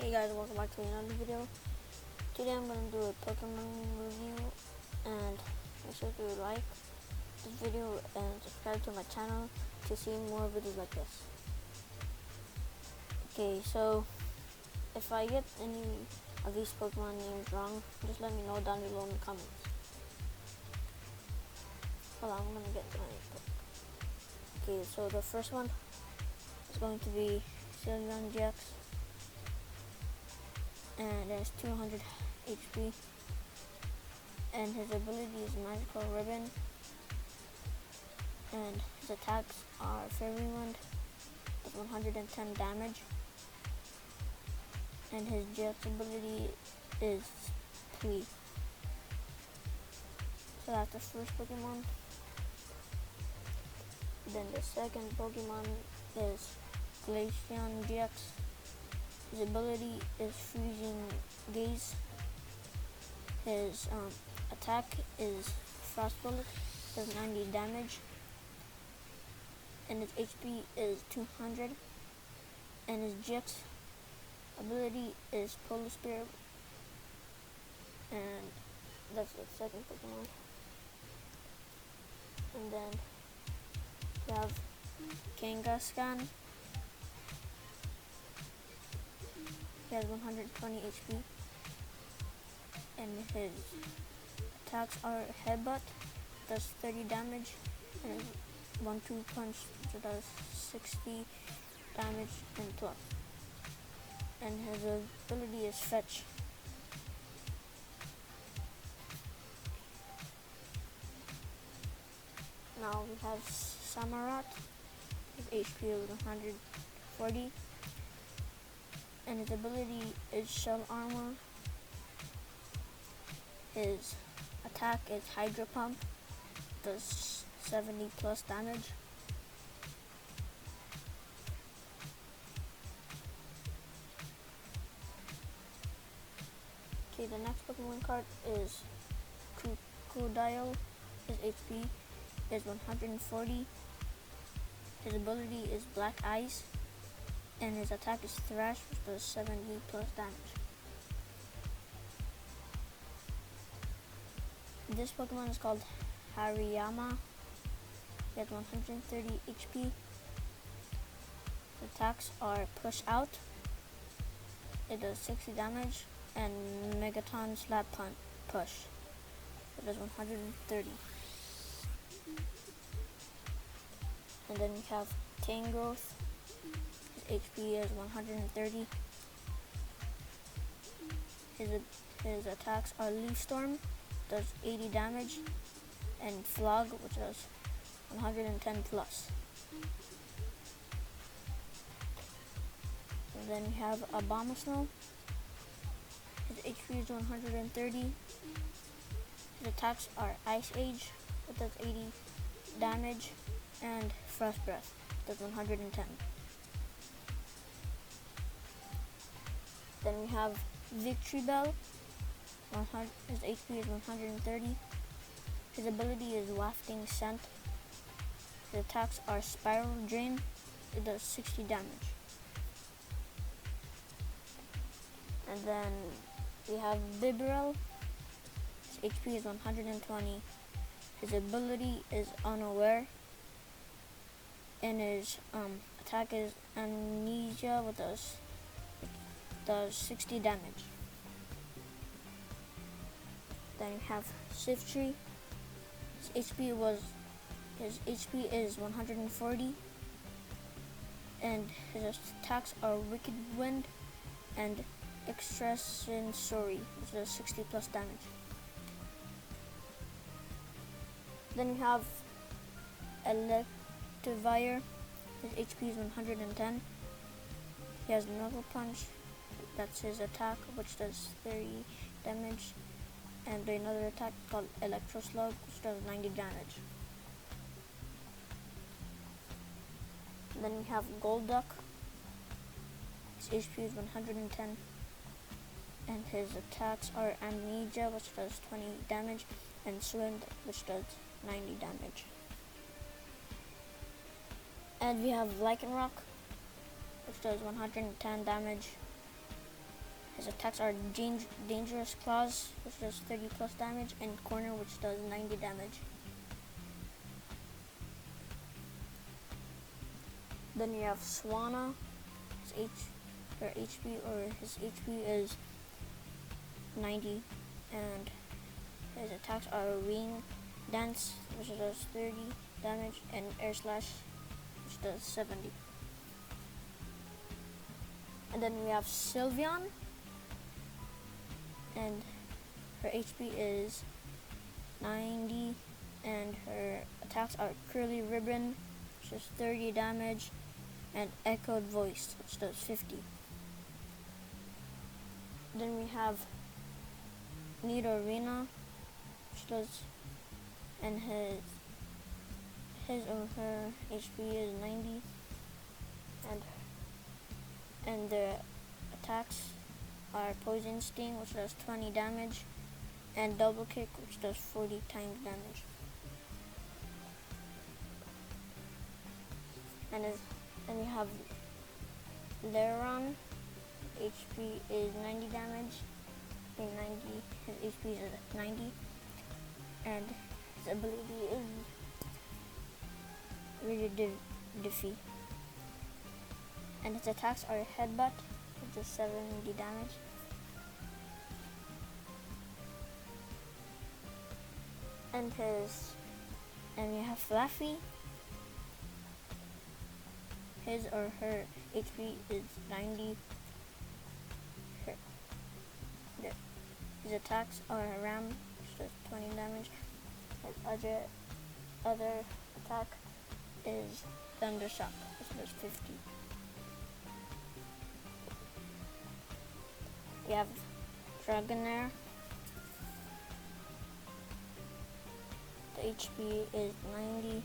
Hey guys, welcome back to another video. Today I'm going to do a Pokemon review, and make sure to like this video and subscribe to my channel to see more videos like this. Okay, so if I get any of these Pokemon names wrong, just let me know down below in the comments. Hold on, I'm going to get my book. Okay, so the first one is going to be Sylveon GX. And it has 200 HP, and his ability is Magical Ribbon, and his attacks are Fairy Wind with 110 damage, and his GX ability is Plea. So that's the first Pokemon. Then the second Pokemon is Glaceon GX. His ability is Freezing Gaze. His attack is Frost Bullet, does 90 damage, and his HP is 200. And his GX ability is Polar Spirit, and that's the second Pokemon. And then we have Kangaskhan. He has 120 HP, and his attacks are Headbutt, does 30 damage, and 1-2 punch, which does 60 damage and plus. And his ability is Fetch. Now we have Samurott. His HP is 140. And his ability is Shell Armor. His attack is Hydro Pump, does 70 plus damage. Okay, the next Pokemon card is Crocodile. His HP is 140. His ability is Black Ice, and his attack is Thrash, which does 70 plus damage. This Pokemon is called Hariyama. He has 130 HP. The attacks are Push Out, it does 60 damage, and Megaton Slap Push, it does 130. And then we have Tangrowth. His HP is 130. His attacks are Leaf Storm, does 80 damage, and Flog, which does 110 plus. And then we have Abomasnow. His HP is 130. His attacks are Ice Age, which does 80 damage, and Frost Breath, does 110. Then we have Victory Bell. His HP is 130. His ability is Wafting Scent. His attacks are Spiral Drain. It does 60 damage. And then we have Bibarel. His HP is 120. His ability is Unaware. And his attack is Amnesia, which does 60 damage. Then you have Siftree. His HP is 140, and his attacks are Wicked Wind and Extrasensory, which does 60 plus damage. Then we have Electivire. His HP is 110. He has Knuckle Punch, that's his attack, which does 30 damage, and another attack called Electro Slug, which does 90 damage. And then we have Golduck. His HP is 110, and his attacks are Amnesia, which does 20 damage, and Swim, which does 90 damage. And we have Lycanroc, which does 110 damage, His attacks are Dangerous Claws, which does 30 plus damage, and Corner, which does 90 damage. Then we have Swanna. His HP is 90, and his attacks are Wing Dance, which does 30 damage, and Air Slash, which does 70. And then we have Sylveon, and her HP is 90, and her attacks are Curly Ribbon, which does 30 damage, and Echoed Voice, which does 50. Then we have Nidorina, which does, and his or her HP is 90, and the attacks are Poison Sting, which does 20 damage, and Double Kick, which does 40 times damage. And we have Leron. HP is 90 damage. His HP is 90, and his ability is Rigidify. And his attacks are Headbutt, which does 70 damage. And we have Fluffy. His or her HP is 90. His attacks are Ram, which does 20 damage. His other attack is Thunder Shock, which does 50. We have Dragonair. The HP is 90.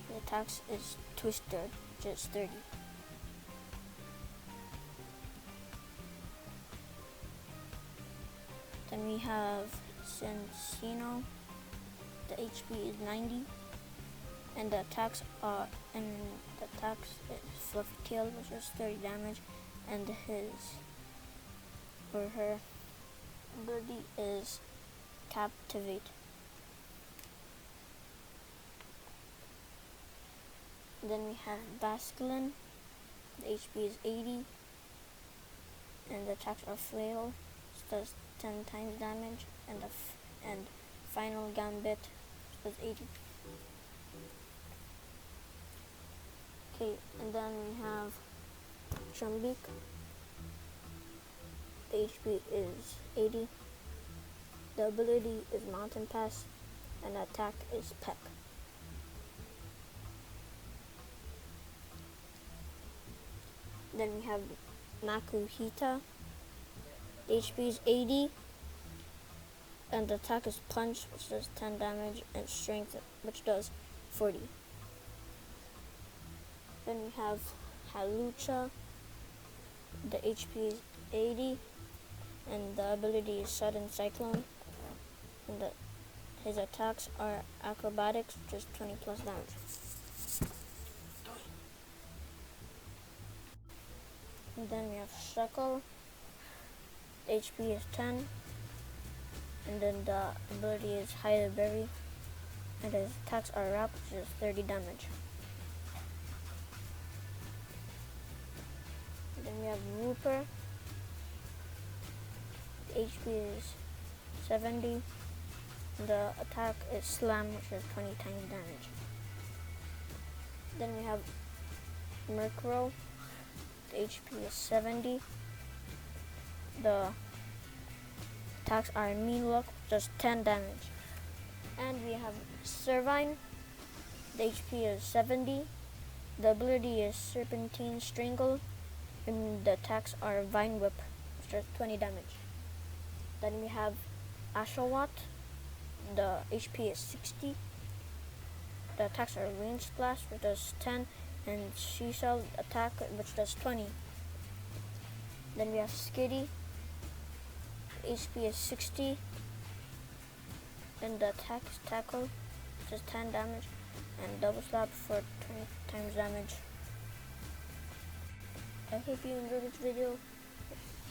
The attacks is Twister, which is 30. Then we have Cincino. The HP is 90, and the attacks is Fluffy Tail, which is 30 damage, and his or her ability is Captivate. Then we have Basculin. The HP is 80, and the attacks are Flail, which does 10 times damage, and Final Gambit, which does 80. Okay, and then we have Trumbeak. The HP is 80. The ability is Mountain Pass, and the attack is Peck. Then we have Makuhita. The HP is 80, and the attack is Punch, which does 10 damage, and Strength, which does 40. Then we have Halucha. The HP is 80, and the ability is Sudden Cyclone, and his attacks are Acrobatics, which is 20 plus damage. And then we have Shuckle. The HP is 10, and then the ability is Hyder Berry, and his attacks are Wrap, which is 30 damage. And then we have Wooper. The HP is 70, and the attack is Slam, which is 20 times damage. Then we have Murkrow. The HP is 70. The attacks are Mean Look, just 10 damage. And we have Servine. The HP is 70. The ability is Serpentine Strangle, and the attacks are Vine Whip, which does 20 damage. Then we have Ashawat. The HP is 60. The attacks are Rain Splash, which does 10, and Seashell attack, which does 20. Then we have Skitty. The HP is 60, and the attack is Tackle, which is 10 damage, and Double Slap for 20 times damage. I hope you enjoyed this video.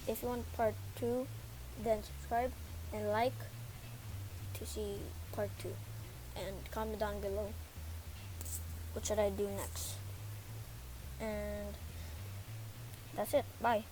If you want part 2, then subscribe and like to see part 2. And comment down below what should I do next. And that's it. Bye.